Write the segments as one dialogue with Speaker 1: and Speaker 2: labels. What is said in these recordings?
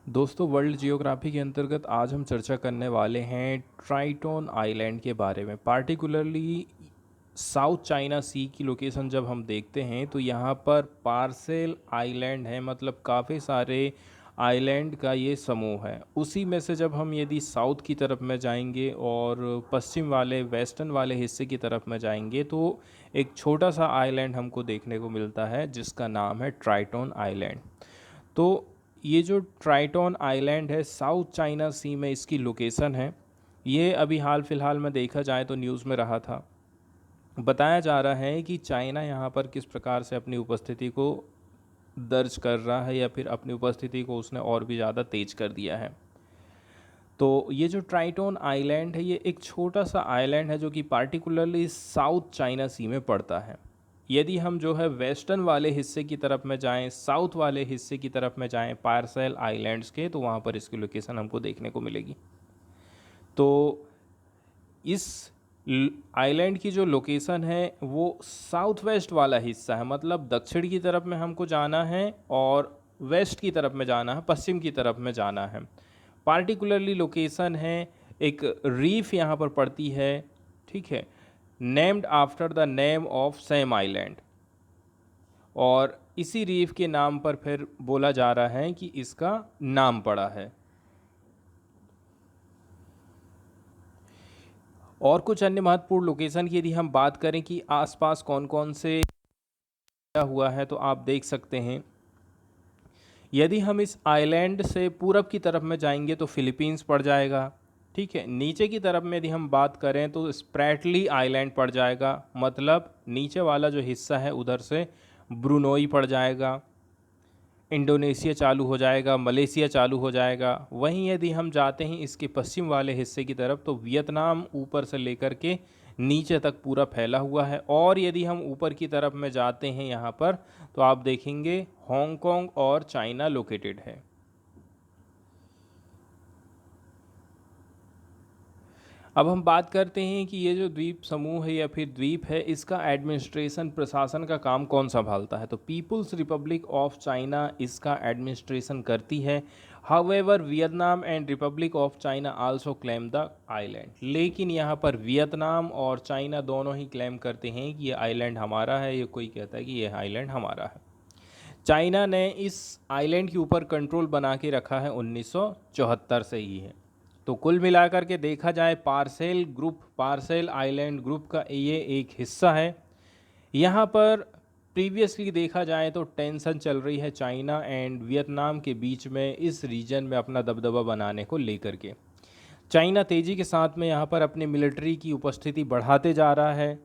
Speaker 1: दोस्तों, world geography के अंतर्गत आज हम चर्चा करने वाले हैं ट्राइटोन आइलैंड के बारे में। पार्टिकुलरली साउथ चाइना सी की लोकेशन जब हम देखते हैं तो यहाँ पर पार्सेल आइलैंड है, मतलब काफ़ी सारे आइलैंड का ये समूह है। उसी में से जब हम यदि साउथ की तरफ में जाएंगे और पश्चिम वाले वेस्टर्न वाले हिस्से की तरफ में जाएंगे तो एक छोटा सा आइलैंड हमको देखने को मिलता है जिसका नाम है ट्राइटोन आइलैंड। तो ये जो ट्राइटोन आइलैंड है साउथ चाइना सी में इसकी लोकेशन है। ये अभी हाल फिलहाल में देखा जाए तो न्यूज़ में रहा था। बताया जा रहा है कि चाइना यहाँ पर किस प्रकार से अपनी उपस्थिति को दर्ज कर रहा है या फिर अपनी उपस्थिति को उसने और भी ज़्यादा तेज कर दिया है। तो ये जो ट्राइटोन आइलैंड है ये एक छोटा सा आइलैंड है जो कि पार्टिकुलरली साउथ चाइना सी में पड़ता है। यदि हम जो है वेस्टर्न वाले हिस्से की तरफ में जाएं, साउथ वाले हिस्से की तरफ में जाएं पार्सेल आइलैंड्स के, तो वहाँ पर इसकी लोकेशन हमको देखने को मिलेगी। तो इस आइलैंड की जो लोकेशन है वो साउथ वेस्ट वाला हिस्सा है, मतलब दक्षिण की तरफ में हमको जाना है और वेस्ट की तरफ में जाना है, पश्चिम की तरफ में जाना है। पार्टिकुलरली लोकेशन है एक रीफ यहाँ पर पड़ती है, ठीक है, named after the name of same island. और इसी रीफ के नाम पर फिर बोला जा रहा है कि इसका नाम पड़ा है। और कुछ अन्य महत्वपूर्ण लोकेशन की यदि हम बात करें कि आसपास कौन कौन से हुआ है तो आप देख सकते हैं। यदि हम इस आइलैंड से पूरब की तरफ में जाएंगे तो फिलीपींस पड़ जाएगा, ठीक है। नीचे की तरफ में यदि हम बात करें तो स्प्रैटली आइलैंड पड़ जाएगा, मतलब नीचे वाला जो हिस्सा है उधर से ब्रुनोई पड़ जाएगा, इंडोनेशिया चालू हो जाएगा, मलेशिया चालू हो जाएगा। वहीं यदि हम जाते हैं इसके पश्चिम वाले हिस्से की तरफ तो वियतनाम ऊपर से लेकर के नीचे तक पूरा फैला हुआ है। और यदि हम ऊपर की तरफ में जाते हैं यहाँ पर तो आप देखेंगे हांगकांग और चाइना लोकेटेड है। अब हम बात करते हैं कि ये जो द्वीप समूह है या फिर द्वीप है इसका एडमिनिस्ट्रेशन, प्रशासन का काम कौन संभालता है, तो पीपुल्स रिपब्लिक ऑफ चाइना इसका एडमिनिस्ट्रेशन करती है। However Vietnam and Republic of China also claim the island, लेकिन यहाँ पर वियतनाम और चाइना दोनों ही क्लेम करते हैं कि ये आइलैंड हमारा है, ये कोई कहता है कि ये आइलैंड हमारा है। चाइना ने इस आइलैंड के ऊपर कंट्रोल बना के रखा है 1974 से ही है। तो कुल मिलाकर के देखा जाए parcel group, parcel island group का ये एक हिस्सा है। यहाँ पर प्रीवियसली देखा जाए तो टेंशन चल रही है चाइना एंड वियतनाम के बीच में इस रीजन में अपना दबदबा बनाने को लेकर के। चाइना तेज़ी के साथ में यहाँ पर अपनी मिलिट्री की उपस्थिति बढ़ाते जा रहा है,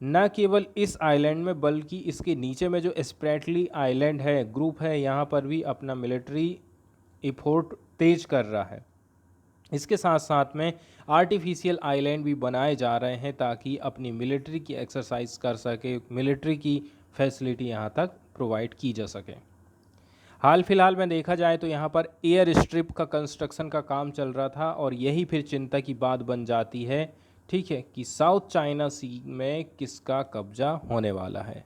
Speaker 1: न केवल इस आइलैंड में बल्कि इसके नीचे में जो स्प्रैटली आइलैंड है, ग्रुप है, यहाँ पर भी अपना मिलिट्री इफोर्ट तेज कर रहा है। इसके साथ साथ में आर्टिफिशियल आइलैंड भी बनाए जा रहे हैं ताकि अपनी मिलिट्री की एक्सरसाइज कर सके, मिलिट्री की फैसिलिटी यहाँ तक प्रोवाइड की जा सके। हाल फिलहाल में देखा जाए तो यहाँ पर एयर स्ट्रिप का कंस्ट्रक्शन का काम चल रहा था और यही फिर चिंता की बात बन जाती है, ठीक है, कि साउथ चाइना सी में किसका कब्जा होने वाला है।